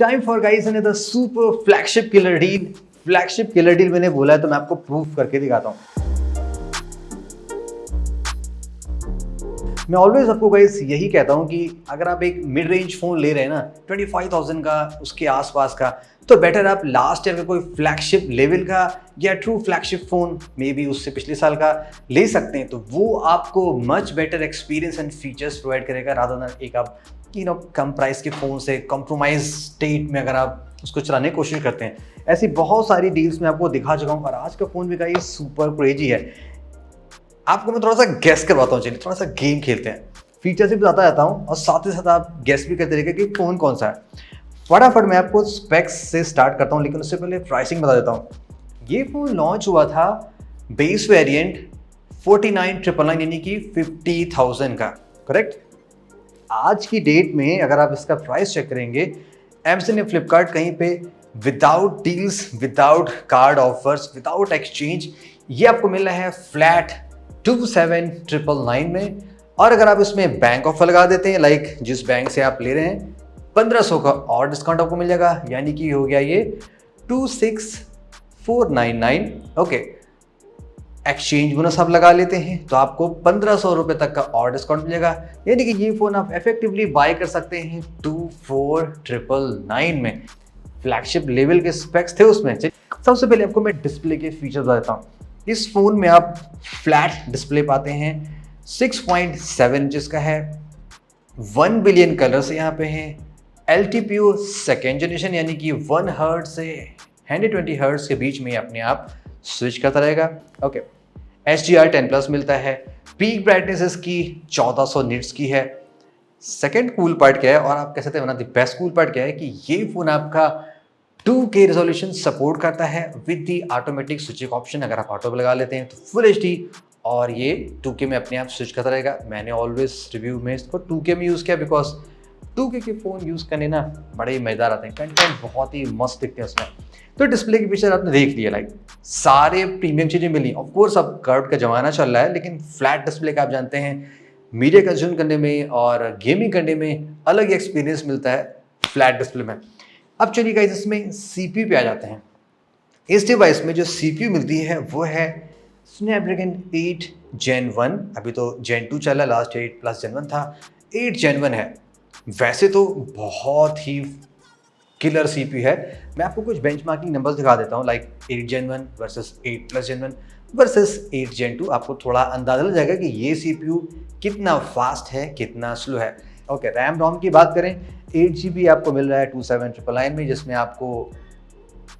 Time for guys another super flagship killer deal. Flagship killer deal मैंने बोला है तो मैं आपको प्रूफ करके दिखाता हूँ। मैं ऑलवेज आपको गाइस यही कहता हूँ कि अगर आप एक मिड रेंज फोन ले रहे हैं ना 25,000 का उसके आसपास का, तो बेटर आप लास्ट ईयर का कोई फ्लैगशिप लेवल का या true flagship phone may be उससे पिछले साल का ले सकते हैं। तो वो आपको much better experience and features provide करेगा रादर देन एक आप कम प्राइस के फ़ोन से कॉम्प्रोमाइज स्टेट में अगर आप उसको चलाने की कोशिश करते हैं। ऐसी बहुत सारी डील्स मैं आपको दिखा चुका हूँ और आज का फ़ोन भी का ये सुपर क्रेजी है। आपको मैं थोड़ा सा गेस करवाता हूँ, चलिए थोड़ा सा गेम खेलते हैं। फीचर से बताता जाता हूँ और साथ ही साथ आप गेस भी करते रहेंगे कि फ़ोन कौन सा है। फटाफट मैं आपको स्पेक्स से स्टार्ट करता हूँ, लेकिन उससे पहले प्राइसिंग बता देता हूँ। ये फ़ोन लॉन्च हुआ था बेस वेरिएंट 49,999 यानी कि 50,000 का, करेक्ट। आज की डेट में अगर आप इसका प्राइस चेक करेंगे Amazon या फ्लिपकार्ट कहीं पे without deals, without card offers, without exchange ये आपको मिल रहा है फ्लैट 27,999 में। और अगर आप इसमें बैंक ऑफर लगा देते हैं, लाइक जिस बैंक से आप ले रहे हैं 1500 का और डिस्काउंट आपको मिल जाएगा, यानी कि हो गया ये 26,499। ओके, एक्सचेंज बोनस आप लगा लेते हैं तो आपको 1500 रुपये तक का और डिस्काउंट मिलेगा, यानी कि ये फ़ोन आप इफेक्टिवली बाय कर सकते हैं 24,999 में। फ्लैगशिप लेवल के स्पेक्स थे उसमें। सबसे पहले आपको मैं डिस्प्ले के फीचर्स बता देता हूँ। इस फ़ोन में आप फ्लैट डिस्प्ले पाते हैं, 6.7 इंचेस का है, 1 बिलियन कलर्स यहाँ पे हैं, LTPO सेकेंड जनरेशन यानी कि 1 हर्ट्ज से 120 हर्ट्ज के बीच में अपने आप स्विच करता रहेगा। ओके, HDR 10+ मिलता है, पीक ब्राइटनेस इसकी 1400 निट्स की है। सेकेंड कूल पार्ट क्या है, और आप कह सकते हैं one of the best cool part क्या है, कि ये फ़ोन आपका 2K रेजोल्यूशन सपोर्ट करता है with the automatic switching option. अगर आप ऑटो पे लगा लेते हैं तो फुल HD और ये 2K में अपने आप स्विच करता रहेगा। मैंने ऑलवेज रिव्यू में इसको 2K में यूज़ किया बिकॉज 2K के फ़ोन यूज़ करने ना बड़े ही मज़ेदार आते हैं, कंटेंट बहुत ही मस्त दिखते हैं उसमें। तो डिस्प्ले की फीचर आपने देख लिया, लाइक सारे प्रीमियम चीज़ें मिली। ऑफ कोर्स अब कर्व का ज़माना चल रहा है, लेकिन फ्लैट डिस्प्ले का आप जानते हैं मीडिया कंज्यूम करने में और गेमिंग करने में अलग ही एक्सपीरियंस मिलता है फ्लैट डिस्प्ले में। अब चलिए गाइस इसमें CPU पे आ जाते हैं। इस डिवाइस में जो CPU मिलती है वो है स्नैपड्रैगन 8 Gen 1। अभी तो Gen 2 चल रहा है, लास्ट 8+ Gen 1 था, 8 Gen 1 है। वैसे तो बहुत ही किलर CPU है। मैं आपको कुछ बेंचमार्किंग नंबर्स दिखा देता हूँ, like 8 Gen 1 versus 8+ Gen 1 versus 8 Gen 2। आपको थोड़ा अंदाजा लग जाएगा कि ये CPU कितना फास्ट है, कितना स्लो है। ओके, रैम रोम की बात करें, 8GB आपको मिल रहा है 27,999 में, जिसमें आपको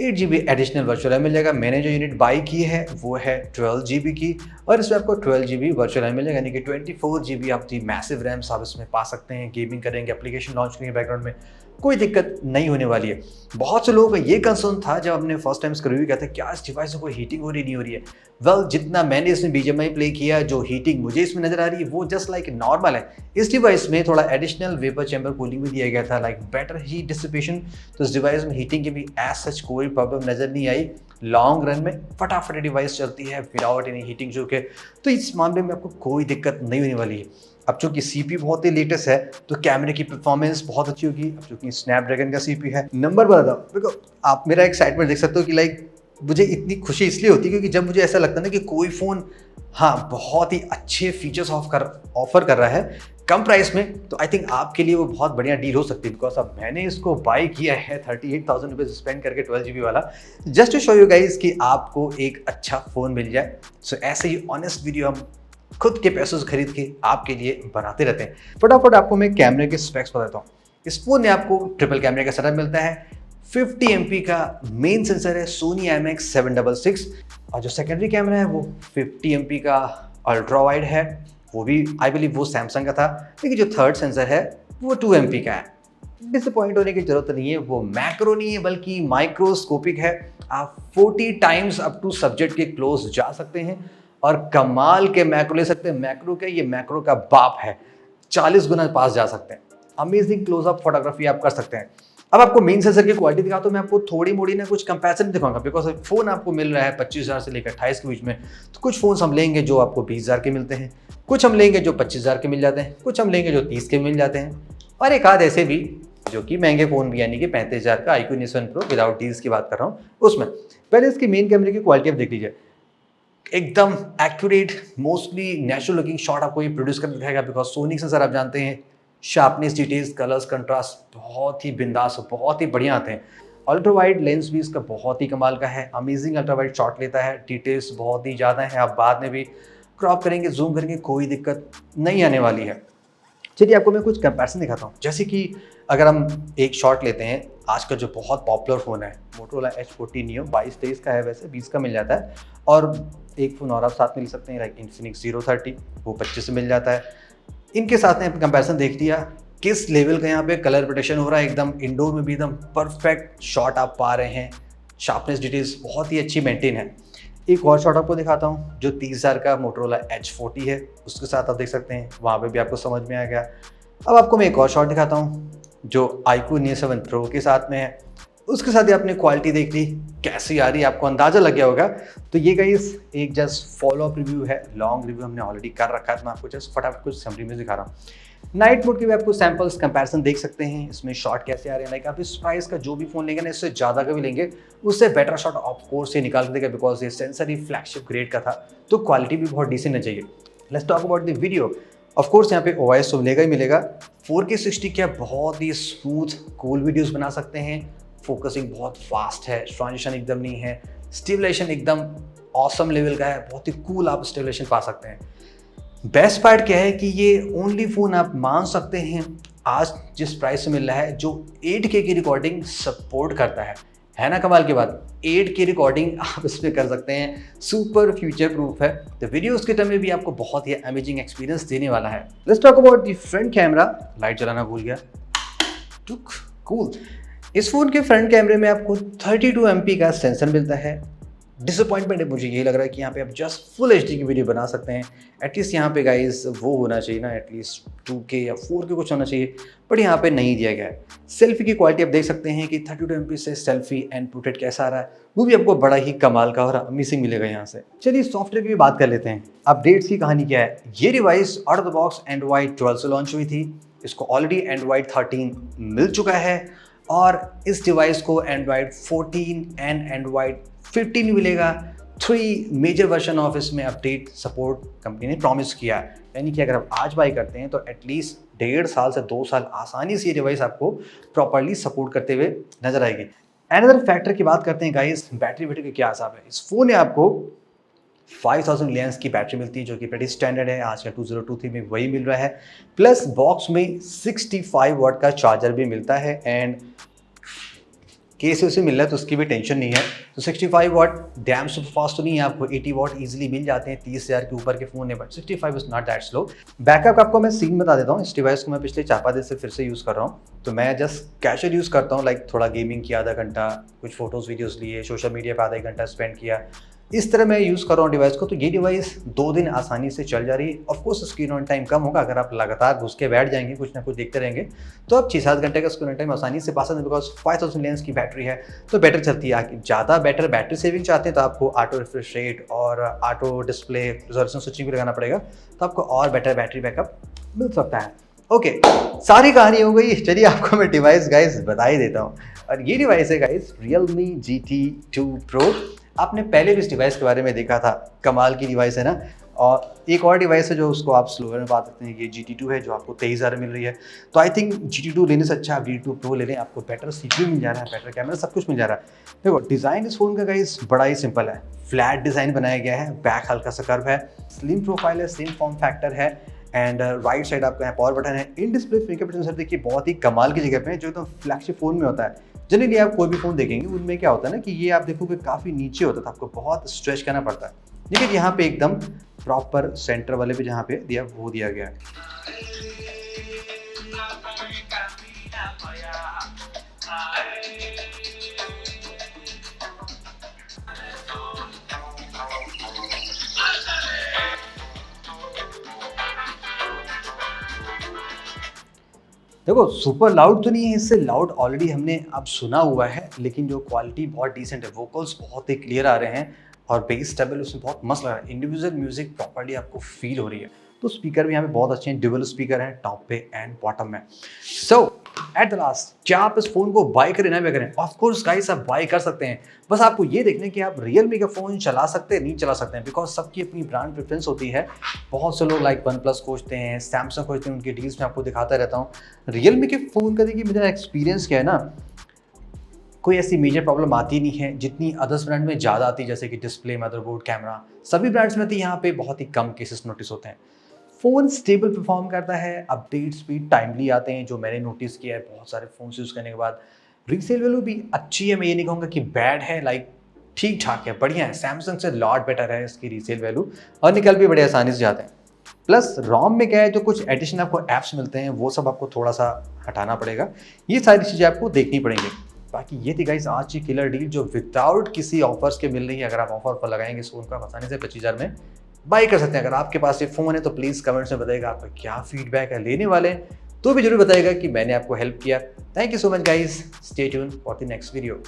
8GB एडिशनल वर्चुअल रैम मिल जाएगा। मैंने जो यूनिट बाई की है वो है 12GB की, और इसमें आपको 12GB वर्चुअल रैम मिल जाएगा, यानी कि 24GB आप दी मैसिव रैम्स आप इसमें पा सकते हैं। गेमिंग करेंगे, एप्लीकेशन लॉन्च करेंगे, बैकग्राउंड में कोई दिक्कत नहीं होने वाली है। बहुत से लोगों का ये कंसर्न था जब हमने फर्स्ट टाइम इसका रिव्यू किया था, क्या इस डिवाइस में कोई हीटिंग हो रही नहीं हो रही है। वेल, जितना मैंने इसमें BGMI प्ले किया, जो हीटिंग मुझे इसमें नजर आ रही है वो जस्ट लाइक नॉर्मल है। इस डिवाइस में थोड़ा एडिशनल वेपर चैम्बर कूलिंग भी दिया गया था, लाइक बेटर हीट डिसिपेशन। तो इस डिवाइस में हीटिंग की भी एज सच कोई प्रॉब्लम नजर नहीं आई। लॉन्ग रन में फटाफट डिवाइस चलती है विदाउट एनी हीटिंग जो के, तो इस मामले में आपको कोई दिक्कत नहीं होने वाली है। अब चूंकि CPU बहुत ही लेटेस्ट है तो कैमरे की परफॉर्मेंस बहुत अच्छी होगी। अब चूंकि स्नैपड्रैगन का CPU है। नंबर बता दो, देखो आप मेरा एक्साइटमेंट देख सकते हो कि लाइक मुझे इतनी खुशी इसलिए होती है क्योंकि जब मुझे ऐसा लगता है ना कि कोई फ़ोन बहुत ही अच्छे फीचर्स ऑफर कर रहा है कम प्राइस में, तो आई थिंक आपके लिए वो बहुत बढ़िया डील हो सकती है। बिकॉज अब मैंने इसको बाई किया है 38,000 रुपये स्पेंड करके 12GB वाला, just to show you guys कि आपको एक अच्छा फ़ोन मिल जाए। सो ऐसे ही ऑनेस्ट वीडियो हम खुद के पैसों से खरीद के आपके लिए बनाते रहते हैं। फटाफट आपको मैं कैमरे के स्पेक्स बताता हूँ। इस फोन में आपको ट्रिपल कैमरे का सेटअप मिलता है, 50 MP का मेन सेंसर है सोनी IMX766, और जो सेकेंडरी कैमरा है वो 50 MP का अल्ट्रा वाइड है, वो भी आई बिलीव वो सैमसंग का था। लेकिन जो थर्ड सेंसर है वो 2 MP का है। डिसअपॉइंट होने की जरूरत नहीं है, वो मैक्रो नहीं है बल्कि माइक्रोस्कोपिक है। आप 40 टाइम्स अप टू सब्जेक्ट के क्लोज जा सकते हैं और कमाल के मैक्रो ले सकते हैं। मैक्रो के ये मैक्रो का बाप है, 40 गुना पास जा सकते हैं। अमेजिंग क्लोजअप फोटोग्राफी आप कर सकते हैं। अब आपको मेन सेंसर की क्वालिटी दिखा तो मैं आपको थोड़ी मोड़ी ना कुछ कंपैरिजन दिखाऊंगा, बिकॉज फोन आपको मिल रहा है 25,000 से लेकर 28 के बीच में। तो कुछ फोन हम लेंगे जो आपको 20,000 के मिलते हैं, कुछ हम लेंगे जो 25,000 के मिल जाते हैं, कुछ हम लेंगे जो 30 के मिल जाते हैं, और एक आध ऐसे भी जो कि महंगे फ़ोन भी यानी कि 35,000 का iQOO Neo7 Pro without deals की बात कर रहा हूँ उसमें। पहले इसकी मेन कैमरे की क्वालिटी आप देख लीजिए, एकदम accurate mostly natural looking shot आपको ये प्रोड्यूस कर दिखाएगा, बिकॉज सोनी सेंसर आप जानते हैं शार्पनेस, डिटेल्स, कलर्स, कंट्रास्ट बहुत ही बिंदास, बहुत ही बढ़िया आते हैं। अल्ट्रा वाइड लेंस भी इसका बहुत ही कमाल का है, अमेजिंग अल्ट्रा वाइड शॉट लेता है, डिटेल्स बहुत ही ज़्यादा है, आप बाद में भी क्रॉप करेंगे, जूम करेंगे, कोई दिक्कत नहीं आने वाली है। चलिए आपको मैं कुछ कंपैरिजन दिखाता हूँ। जैसे कि अगर हम एक शॉट लेते हैं, आज का जो बहुत पॉपुलर फ़ोन है मोटोरोला H40 Neo, 22-23 का है, वैसे 20 का मिल जाता है, और एक फ़ोन और आप साथ में ले सकते हैं लाइक Infinix Zero 30, वो 25 से मिल जाता है। इनके साथ में कंपैरिजन देख लिया, किस लेवल का यहाँ पे कलर प्रोटेक्शन हो रहा है, एकदम इंडोर में भी एकदम परफेक्ट शॉट आप पा रहे हैं, शार्पनेस डिटेल्स बहुत ही अच्छी मेंटेन है। एक और शॉट आपको दिखाता हूँ जो 30,000 का मोटोरोला H40 है, उसके साथ आप देख सकते हैं, वहाँ पे भी आपको समझ में आ गया। अब आपको मैं एक और शॉट दिखाता हूँ जो iQOO Neo7 Pro के साथ में है, उसके साथ ही आपने क्वालिटी देख ली कैसी आ रही है, आपको अंदाजा लग गया होगा। तो ये गाइस एक जस्ट फॉलो अप रिव्यू है, लॉन्ग रिव्यू हमने ऑलरेडी कर रखा है, तो मैं आपको जस्ट फटाफट कुछ समरी में दिखा रहा हूँ। नाइट मोड के भी आपको सैम्पल्स कंपैरिजन देख सकते हैं, इसमें शॉट कैसे आ रहे हैं, लाइक आप इस प्राइस का जो भी फोन लेंगे ना, इससे ज़्यादा का भी लेंगे उससे बेटर शॉट ऑफ कोर्स ये निकाल देगा, बिकॉज ये सेंसर ही फ्लैगशिप ग्रेड का था, तो क्वालिटी भी बहुत डिसेंट चाहिए। Let's talk about the video. Of course यहाँ पे OIS तो मिलेगा ही मिलेगा, 4K 60 के आप बहुत ही स्मूथ कूल वीडियोस बना सकते हैं, फोकसिंग बहुत फास्ट है, ट्रांजिशन एकदम नहीं है, स्टेबलाइजेशन एकदम ऑसम लेवल का है, बहुत ही कूल आप स्टेबलाइजेशन पा सकते हैं। बेस्ट पार्ट क्या है कि ये ओनली फ़ोन आप मान सकते हैं आज जिस प्राइस से मिल रहा है जो 8K की रिकॉर्डिंग सपोर्ट करता है ना कमाल की बात। 8K रिकॉर्डिंग आप इस पर कर सकते हैं, सुपर फ्यूचर प्रूफ है, तो वीडियोस के टर्म में भी आपको बहुत ही अमेजिंग एक्सपीरियंस देने वाला है। Let's talk about the front camera. Light जलाना भूल गया, टुक कूल। इस फोन के फ्रंट कैमरे में आपको 32 MP का सेंसर मिलता है। डिसअपॉइंटमेंट है मुझे ये लग रहा है कि यहाँ पे आप जस्ट फुल HD की वीडियो बना सकते हैं, एटलीस्ट यहाँ पे गाइस वो होना चाहिए ना, एटलीस्ट 2K या 4K कुछ होना चाहिए, बट यहाँ पे नहीं दिया गया है। सेल्फी की क्वालिटी आप देख सकते हैं कि 32 MP से सेल्फी एंड पोर्ट्रेट कैसा आ रहा है, वो भी आपको बड़ा ही कमाल का और अमेजिंग मिलेगा यहाँ से। चलिए सॉफ्टवेयर की भी बात कर लेते हैं। अपडेट्स की कहानी क्या है, ये device out of the box Android 12 से लॉन्च हुई थी, इसको ऑलरेडी Android 13 मिल चुका है, और इस डिवाइस को Android 14 एंड Android 15 मिलेगा। 3 मेजर वर्जन ऑफ इसमें अपडेट सपोर्ट कंपनी ने प्रॉमिस किया है, यानी कि अगर आप आज बाई करते हैं तो एटलीस्ट 1.5 साल से 2 साल आसानी से ये डिवाइस आपको प्रॉपर्ली सपोर्ट करते हुए नजर आएगी। अनदर फैक्टर की बात करते हैं गाइस, बैटरी का क्या हिसाब है। इस फोन में आपको 5000 mAh की बैटरी मिलती है, जो कि प्रेटी स्टैंडर्ड है, आजकल 2023 में वही मिल रहा है। प्लस बॉक्स में 65 वाट का चार्जर भी मिलता है, एंड केस से मिल रहा है तो उसकी भी टेंशन नहीं है। तो 65 वाट डैम सुपर फास्ट तो नहीं है, आपको 80 वाट इजीली मिल जाते हैं 30,000 के ऊपर के फ़ोन है, but 65 is not that slow. Backup आपको मैं सीन बता देता हूँ। इस डिवाइस को मैं पिछले 4-5 दिन से फिर से यूज़ कर रहा हूँ, तो मैं जस्ट कैजुअल यूज़ करता हूँ, लाइक थोड़ा गेमिंग किया आधा घंटा, कुछ फोटोज़ वीडियोज़ लिए, सोशल मीडिया पर आधा घंटा स्पेंड किया, इस तरह मैं यूज़ कर रहा हूँ डिवाइस को। तो ये डिवाइस 2 दिन आसानी से चल जा रही है। ऑफकोर्स स्क्रीन ऑन टाइम कम होगा, अगर आप लगातार घुस के बैठ जाएंगे कुछ ना कुछ देखते रहेंगे तो आप 6-7 घंटे का स्क्रीन ऑन टाइम आसानी से पा सकते हैं, बिकॉज 5000 mAh की बैटरी है तो बेटर चलती है। ज़्यादा बेटर बैटरी सेविंग चाहते हैं तो आपको ऑटो रिफ्रेश रेट और ऑटो डिस्प्ले रेजोल्यूशन स्विचिंग भी लगाना पड़ेगा, तो आपको और बेटर बैटरी बैकअप मिल सकता है। ओके, सारी कहानी हो गई। चलिए आपको मैं डिवाइस गाइस बता ही देता हूँ, और ये डिवाइस है गाइस Realme GT2 Pro। आपने पहले भी इस डिवाइस के बारे में देखा था, कमाल की डिवाइस है ना। और एक और डिवाइस है जो उसको आप स्लोअर में बात सकते हैं, ये GT2 है जो आपको 23,000 मिल रही है। तो आई थिंक GT2 लेने से अच्छा आप GT2 Pro ले लें, आपको बेटर CPU मिल जा रहा है, बेटर कैमरा, सब कुछ मिल जा रहा है। देखो डिज़ाइन इस फोन का गाइस बड़ा ही सिंपल है, फ्लैट डिज़ाइन बनाया गया है, बैक हल्का सा कर्व है, स्लिम प्रोफाइल है, सेम फॉर्म फैक्टर है, एंड राइट साइड आपका यहाँ पावर बटन है। इन डिस्प्ले फिंगरप्रिंट सेंसर देखिए बहुत ही कमाल की जगह पे है, जो एकदम फ्लैगशिप फोन में होता है। जनरली आप कोई भी फ़ोन देखेंगे उनमें क्या होता है ना कि ये आप देखोगे काफ़ी नीचे होता था, आपको बहुत स्ट्रेच करना पड़ता है, लेकिन यहाँ पे एकदम प्रॉपर सेंटर वाले पे जहाँ पे दिया वो दिया गया है। देखो सुपर लाउड तो नहीं है, इससे लाउड ऑलरेडी हमने अब सुना हुआ है, लेकिन जो क्वालिटी बहुत डिसेंट है, वोकल्स बहुत ही क्लियर आ रहे हैं, और बेस स्टेबल उसमें बहुत मस्त लग रहा है, इंडिविजुअल म्यूजिक प्रॉपर्ली आपको फील हो रही है। तो स्पीकर भी यहाँ पे बहुत अच्छे हैं, ड्यूअल स्पीकर हैं टॉप पे एंड बॉटम में। सो एट द लास्ट, क्या आप इस फोन को बाय करें ना भी करें? ऑफ कोर्स गाइस, आप बाय कर सकते हैं। बस आपको ये देखना है कि आप Realme का फोन चला सकते हैं, नहीं चला सकते हैं, बिकॉज सबकी अपनी ब्रांड प्रेफरेंस होती है। बहुत से लोग लाइक OnePlus खोजते हैं, Samsung खोजते हैं, उनकी डील्स में आपको दिखाता रहता हूँ। Realme के फोन का देखिए मेरा एक्सपीरियंस क्या है ना, कोई ऐसी मेजर प्रॉब्लम आती नहीं है जितनी अदर्स ब्रांड में ज़्यादा आती है, जैसे कि डिस्प्ले, मदरबोर्ड, कैमरा, सभी ब्रांड्स में तो यहाँ पे बहुत ही कम केसेस नोटिस होते हैं। फ़ोन स्टेबल परफॉर्म करता है, अपडेट्स भी टाइमली आते हैं, जो मैंने नोटिस किया है बहुत सारे फ़ोन यूज़ करने के बाद। रीसेल वैल्यू भी अच्छी है, मैं ये नहीं कहूँगा कि बैड है, लाइक ठीक ठाक है, बढ़िया है। सैमसंग से लॉट बेटर है इसकी रीसेल वैल्यू, और निकल भी बड़े आसानी से जाते हैं। प्लस रोम में क्या है, जो कुछ एडिशन आपको ऐप्स मिलते हैं वो सब आपको थोड़ा सा हटाना पड़ेगा, ये सारी चीज़ें आपको देखनी पड़ेंगी। बाकी ये थी गाइस आज की किलर डील, जो विदाउट किसी ऑफर्स के मिल रही है। अगर आप ऑफर पर लगाएंगे इस फोन को, आप आसानी से 25,000 में बाई कर सकते हैं। अगर आपके पास ये फोन है तो प्लीज़ कमेंट्स में बताइएगा आपका क्या फीडबैक है। लेने वाले तो भी जरूर बताइएगा कि मैंने आपको हेल्प किया। Thank you so much guys, stay tune for the next video.